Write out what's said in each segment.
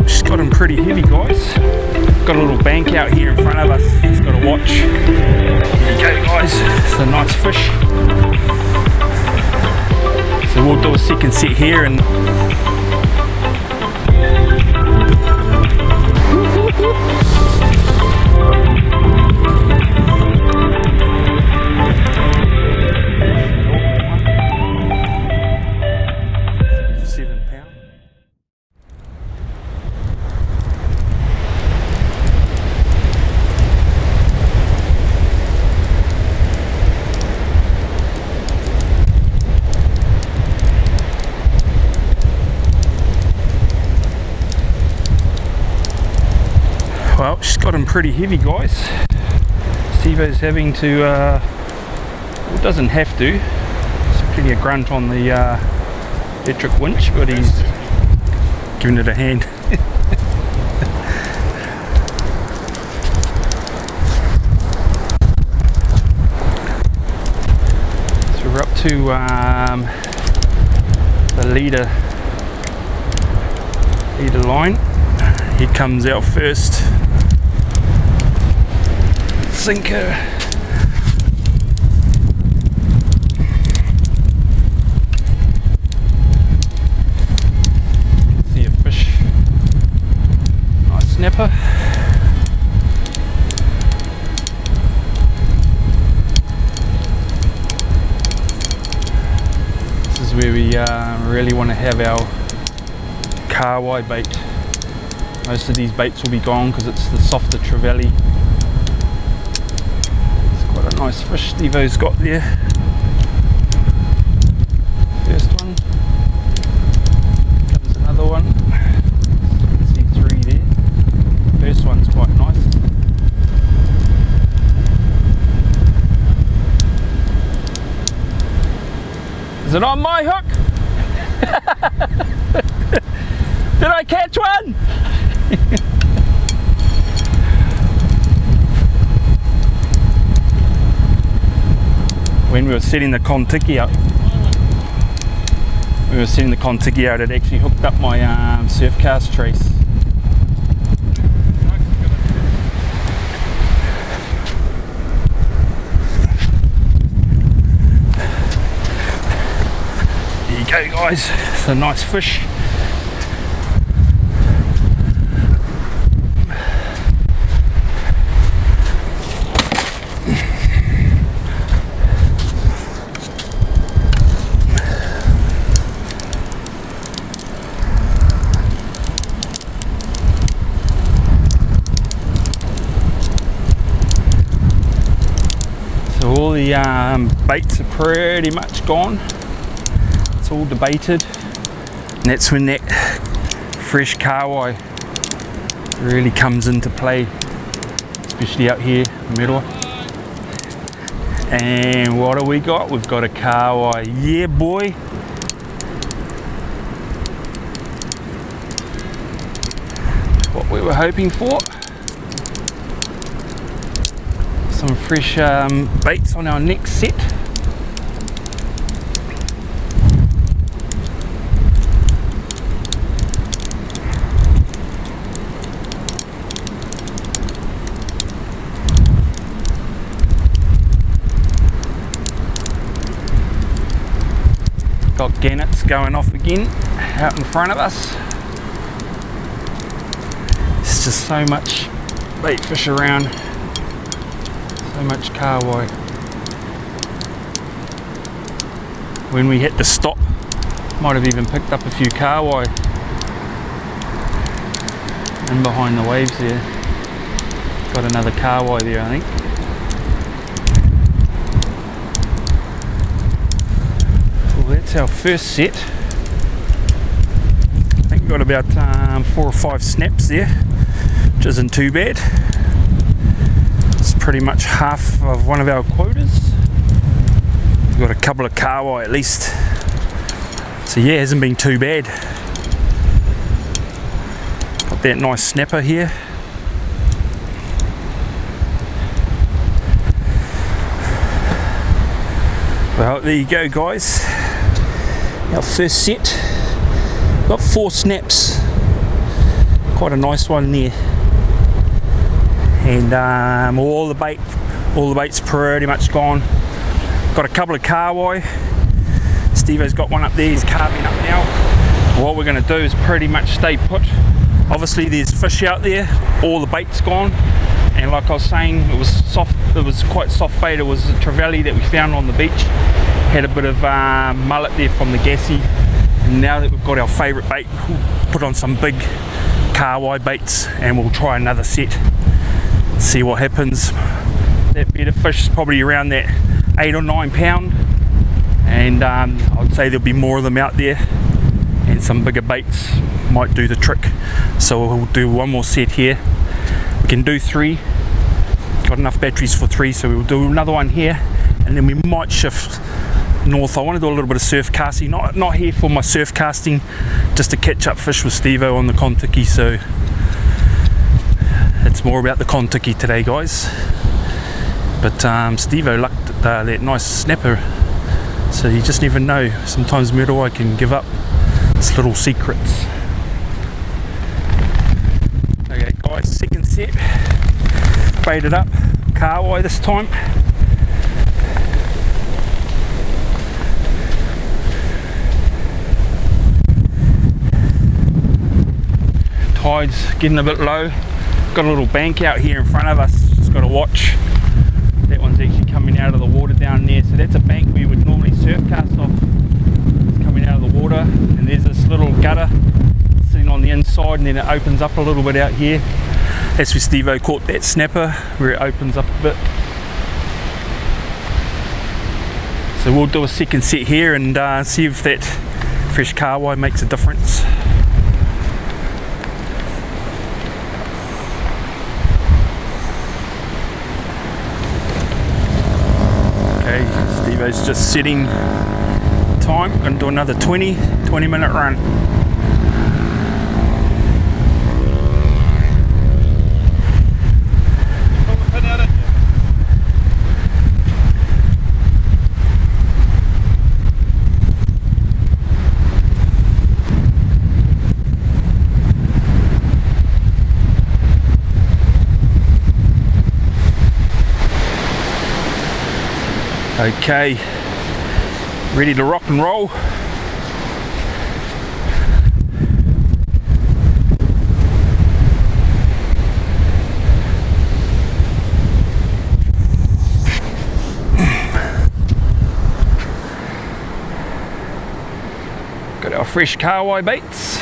Well, she's got him pretty heavy, guys. Got a little bank out here in front of us. Just got to watch. There you go, guys. It's a nice fish. So we'll do a second set here and well, she's got him pretty heavy, guys. Stevo's having to, well, doesn't have to. It's pretty a grunt on the electric winch, but he's giving it a hand. So we're up to the leader line. He comes out first. Sinker. See a fish. Nice snapper. This is where we really want to have our kahawai bait. Most of these baits will be gone because it's the softer trevally. Nice fish Stevo's got there. First one. Comes another one. You can see 3 there. First one's quite nice. Is it on my hook? Did I catch one? When we were setting the Kontiki up, it actually hooked up my surfcast trace. There you go, guys. It's a nice fish. All the baits are pretty much gone. It's all debated, and that's when that fresh kahawai really comes into play, especially out here in the middle. And what do we got? We've got a kahawai. Yeah, boy. What we were hoping for. Some fresh baits on our next set. Got gannets going off again out in front of us. There's just so much bait fish around. So much kahawai. When we had to stop, might have even picked up a few kahawai in behind the waves there. Got another kahawai there, I think. Well, that's our first set. I think we got about 4 or 5 snaps there, which isn't too bad. Pretty much half of one of our quotas. We've got a couple of kahawai at least. So yeah, it hasn't been too bad. Got that nice snapper here. Well, there you go, guys. Our first set. Got 4 snaps. quite a nice one there. And all the bait's pretty much gone. Got a couple of kahawai. Stevo's got one up there, he's carving up now. What we're going to do is pretty much stay put. Obviously there's fish out there, all the bait's gone, and like I was saying, it was quite soft bait. It was a trevally that we found on the beach. Had a bit of mullet there from the gassy, and now that we've got our favourite bait, we'll put on some big kahawai baits and we'll try another set, see what happens. That bed of fish is probably around that 8 or 9 pound, and I'd say there'll be more of them out there, and some bigger baits might do the trick. So we'll do one more set here. We can do 3, got enough batteries for 3, so we'll do another one here, and then we might shift north. I want to do a little bit of surf casting, not here for my surf casting, just to catch up fish with Stevo on the Kontiki. So it's more about the Kontiki today, guys. But Stevo lucked at that nice snapper, so you just never know. Sometimes Mirawai can give up. It's little secrets. Okay guys, second set, baited up, kahawai this time. Tide's getting a bit low. Got a little bank out here in front of us, just got to watch. That one's actually coming out of the water down there, so that's a bank we would normally surf cast off. It's coming out of the water, and there's this little gutter sitting on the inside, and then it opens up a little bit out here. That's where Stevo caught that snapper, where it opens up a bit. So we'll do a second set here and see if that fresh kahawai makes a difference. Stevo's just setting time. I'm going to do another 20-minute run. Okay, ready to rock and roll. Got our fresh kahawai baits.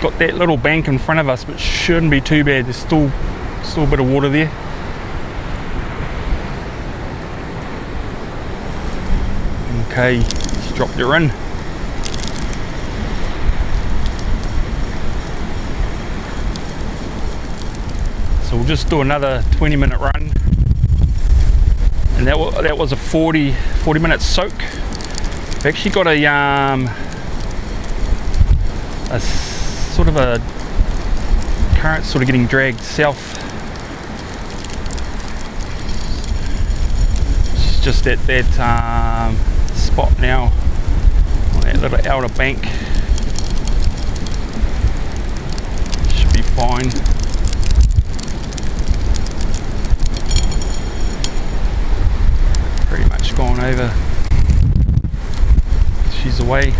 Got that little bank in front of us, but shouldn't be too bad. There's still a bit of water there. Okay, just dropped her in. So we'll just do another 20-minute run, and that was a 40-minute soak. I've actually got a sort of a current sort of getting dragged south. It's just at that spot now on that little outer bank. Should be fine. Pretty much gone over. She's away.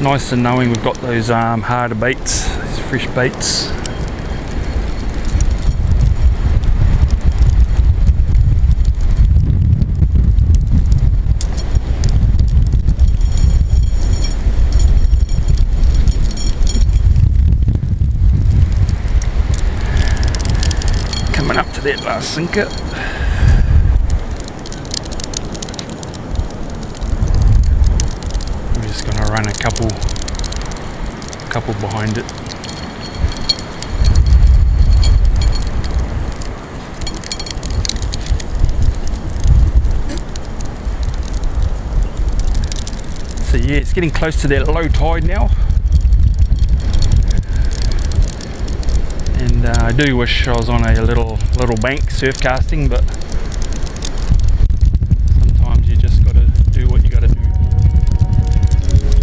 Nice and knowing we've got those harder baits, these fresh baits. Coming up to that last sinker. run a couple behind it. So yeah, it's getting close to that low tide now, and I do wish I was on a little bank surf casting, but sometimes you just got to do what you got to do.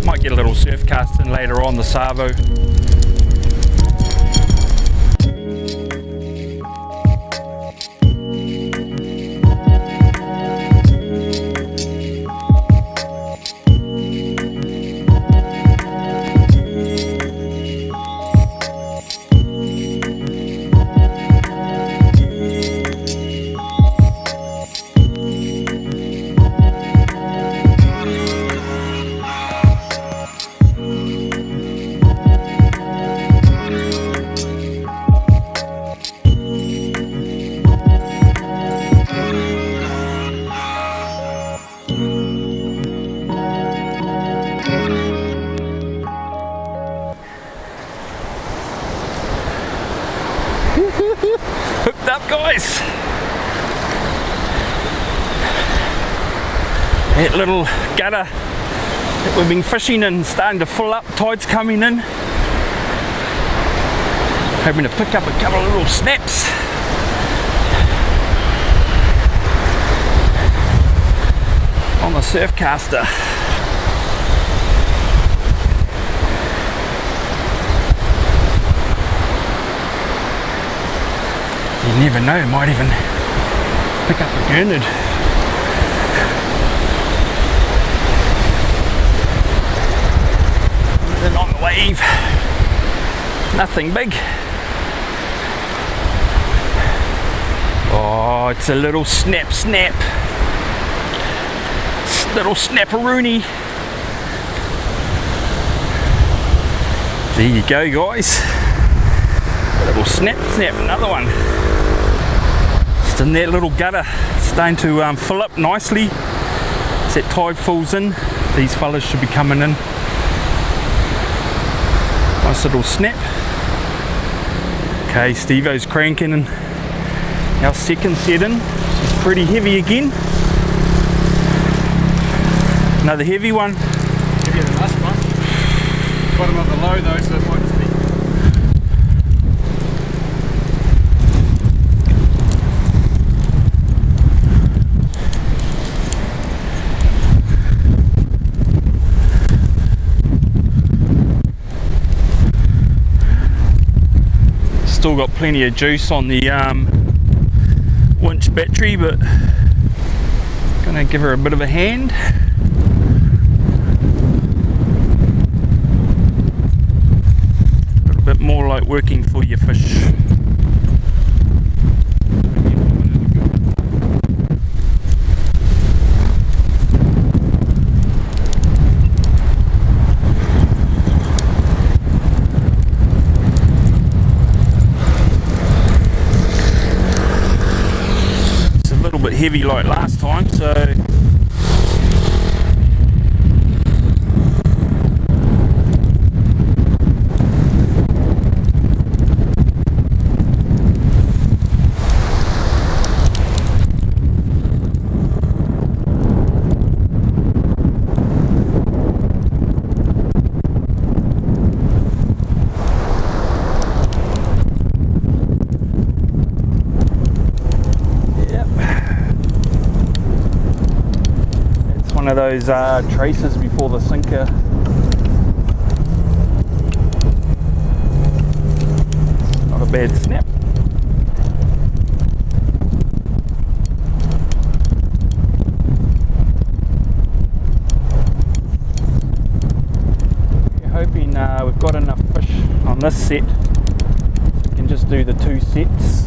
Might get a little surf casting later on the Stevo. Hooked up, guys. That little gutter that we've been fishing in starting to fill up, tide's coming in. Hoping to pick up a couple of little snaps. On the surfcaster. You never know, might even pick up a gurnard. Then on the wave, nothing big. Oh, it's a little snap. Little snapperoonie. There you go, guys. A little snap, another one. Just in that little gutter, starting to fill up nicely. As that tide falls in, these fellas should be coming in. Nice little snap. Okay, Stevo's cranking and our second set in. It's pretty heavy again. Another heavy one. Heavier than last one. Bottom of the low though, so it might just be. Still got plenty of juice on the winch battery, but gonna give her a bit of a hand. A little bit more like working for your fish. Heavy like last time, so one of those traces before the sinker. Not a bad snap. We're hoping we've got enough fish on this set. We can just do the 2 sets.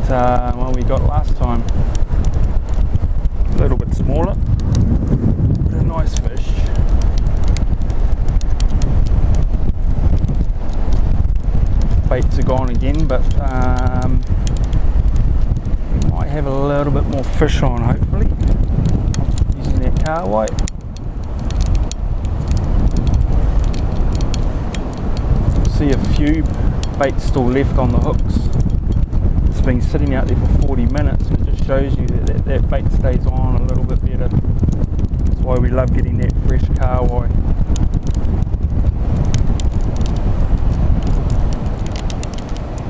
one we got last time. A little bit smaller, but a nice fish. Baits are gone again, but might have a little bit more fish on, hopefully, using that kahawai. See a few baits still left on the hooks. It's been sitting out there for 40 minutes, and it just shows you that bait stays on a little bit better. That's why we love getting that fresh kahawai.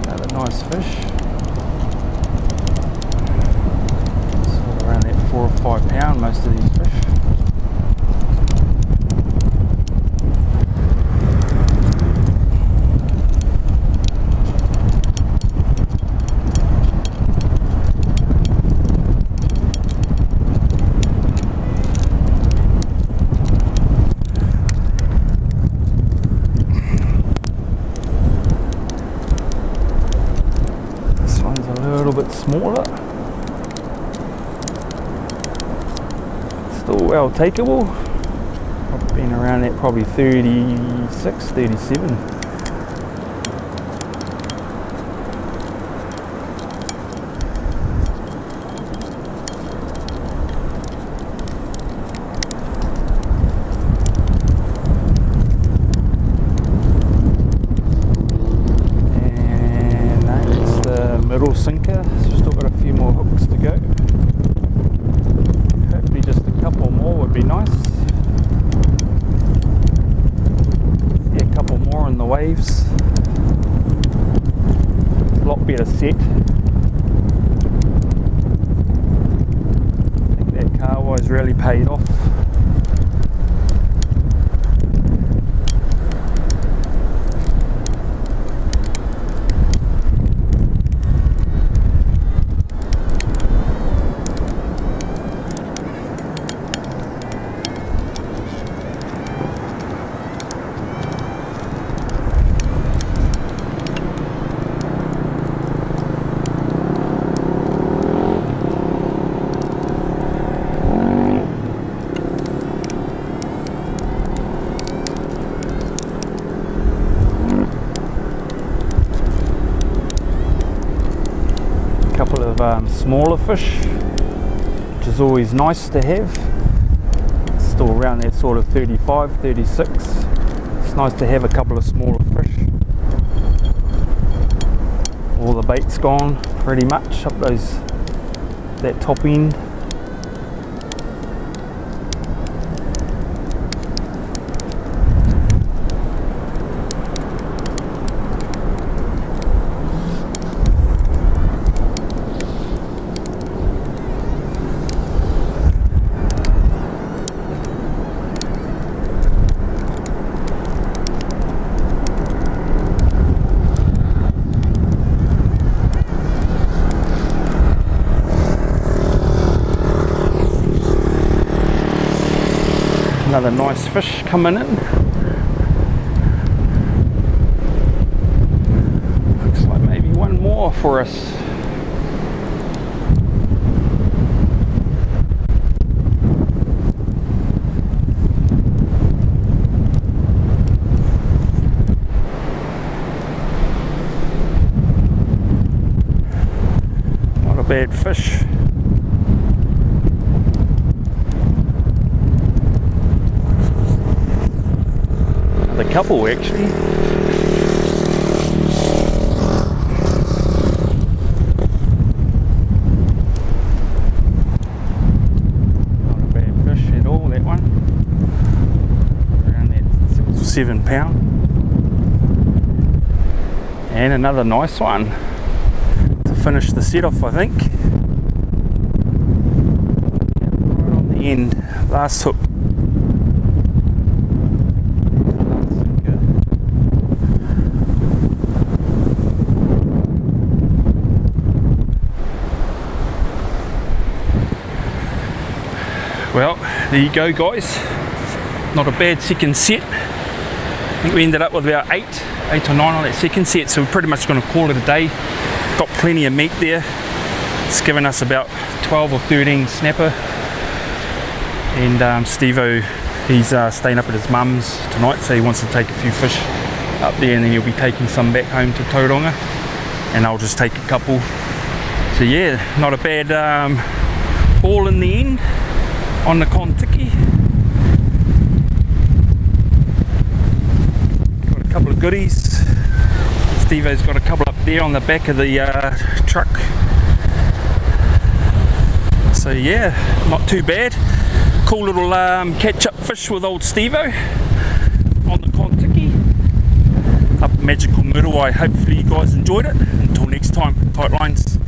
Another nice fish. Sort of around that 4 or 5 pound, most of these fish. Smaller, still well takeable. I've been around at probably 36, 37. And that's the middle sinker. Still got a few more hooks to go. Hopefully just a couple more would be nice. Yeah, a couple more in the waves. A lot better set. I think that kahawai's really paid off. Couple of smaller fish, which is always nice to have. It's still around that sort of 35, 36. It's nice to have a couple of smaller fish. All the bait's gone pretty much up that top end. Another nice fish coming in. Looks like maybe one more for us. Not a bad fish. The couple actually. Not a bad fish at all, that one. Around that 6 or 7 pound. And another nice one to finish the set off, I think. Right on the end, last hook. Well, there you go guys, not a bad second set. I think we ended up with about 8 or 9 on that second set, so we're pretty much going to call it a day. Got plenty of meat there. It's given us about 12 or 13 snapper, and Stevo, he's staying up at his mum's tonight, so he wants to take a few fish up there, and then he'll be taking some back home to Tauranga, and I'll just take a couple. So yeah, not a bad haul in the end on the Kontiki. Got a couple of goodies. Stevo's got a couple up there on the back of the truck. So yeah, not too bad. Cool little catch-up fish with old Stevo on the Kontiki up magical Muriwai. Hopefully you guys enjoyed it. Until next time, tight lines.